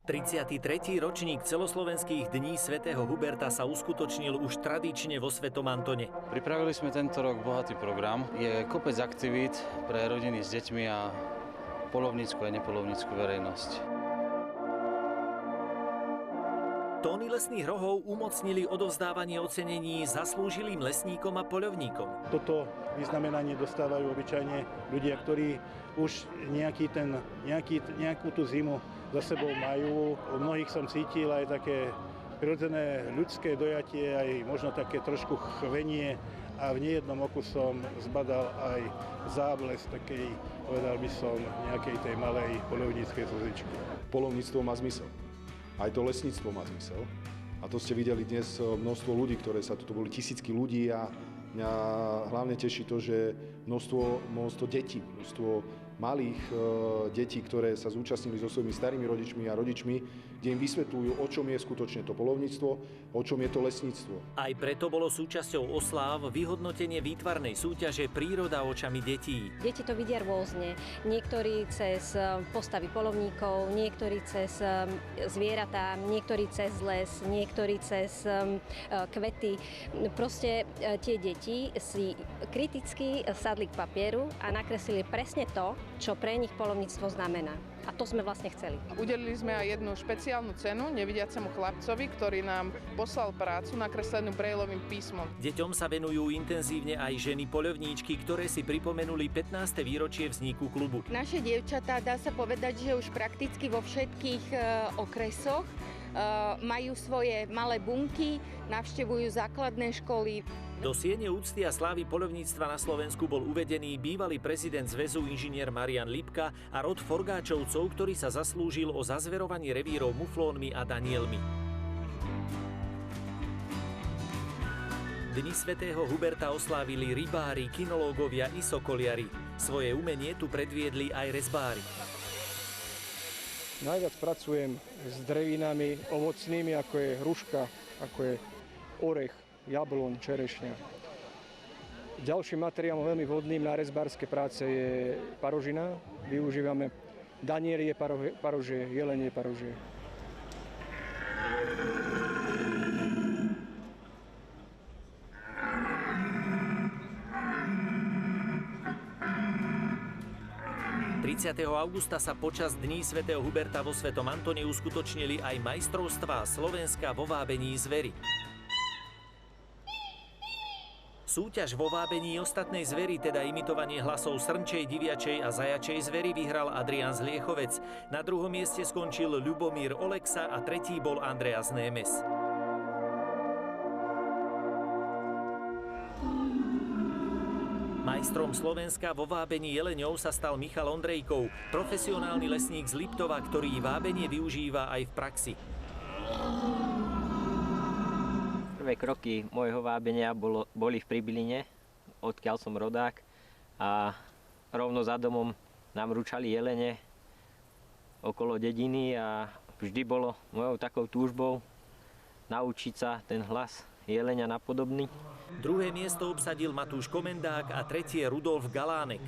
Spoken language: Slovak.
33. ročník celoslovenských dní svätého Huberta sa uskutočnil už tradične vo Svetom Antone. Pripravili sme tento rok bohatý program. Je kopec aktivít pre rodiny s deťmi a poľovnícku a nepoľovnícku verejnosť. Tóny lesných rohov umocnili odovzdávanie ocenení zaslúžilým lesníkom a poľovníkom. Toto vyznamenanie dostávajú obyčajne ľudia, ktorí už nejakú tú zimu za sebou majú. U mnohých som cítil aj také prirodzené ľudské dojatie, aj možno také trošku chvenie a v nejednom oku som zbadal aj záblesk takej, povedal by som, nejakej tej malej poľovníckej slzičky. Poľovníctvo má zmysel. Aj to lesníctvo má zmysel. A to ste videli dnes množstvo ľudí, tu boli tisícky ľudí a mňa hlavne teší to, že množstvo detí, množstvo malých detí, ktoré sa zúčastnili so svojimi starými rodičmi a rodičmi, kde im vysvetľujú, o čom je skutočne to poľovníctvo, o čom je to lesníctvo. Aj preto bolo súčasťou osláv vyhodnotenie výtvarnej súťaže Príroda očami detí. Deti to vidia rôzne. Niektorí cez postavy poľovníkov, niektorí cez zvieratá, niektorí cez les, niektorí cez kvety. Proste tie deti si kriticky sadli k papieru a nakreslili presne to, čo pre nich poľovníctvo znamená. A to sme vlastne chceli. Udelili sme aj jednu špeciálnu cenu nevidiacemu chlapcovi, ktorý nám poslal prácu nakreslenú brejlovým písmom. Deťom sa venujú intenzívne aj ženy poľovníčky, ktoré si pripomenuli 15. výročie vzniku klubu. Naše dievčatá, dá sa povedať, že už prakticky vo všetkých okresoch majú svoje malé bunky, navštevujú základné školy. Do siene úcty a slávy poľovníctva na Slovensku bol uvedený bývalý prezident zväzu inžinier Marian Lipka a rod Forgáčovcov, ktorý sa zaslúžil o zazverovanie revírov muflónmi a danielmi. Dni svätého Huberta oslávili rybári, kinológovia i sokoliari. Svoje umenie tu predviedli aj rezbári. Najviac pracujem s drevinami ovocnými, ako je hruška, ako je orech, jablon, čerešňa. Ďalším materiálom veľmi vhodným na rezbárske práce je parožina. Využívame danielie parožie, jelenie parožie. Augusta sa počas Dní svätého Huberta vo Svetom Antone uskutočnili aj majstrovstvá Slovenska vo vábení zvery. Súťaž vo vábení ostatnej zvery, teda imitovanie hlasov srnčej, diviačej a zajačej zvery, vyhral Adrián Zliechovec. Na druhom mieste skončil Ľubomír Oleksa a tretí bol Andreas Némes. Majstrom Slovenska vo vábení jeleňov sa stal Michal Ondrejkov, profesionálny lesník z Liptova, ktorý vábenie využíva aj v praxi. Prvé kroky môjho vábenia boli v Pribiline, odkiaľ som rodák, a rovno za domom nám ručali jelene okolo dediny a vždy bolo mojou takou túžbou naučiť sa ten hlas jeleňa napodobný. Druhé miesto obsadil Matúš Komendák a tretie Rudolf Galánek.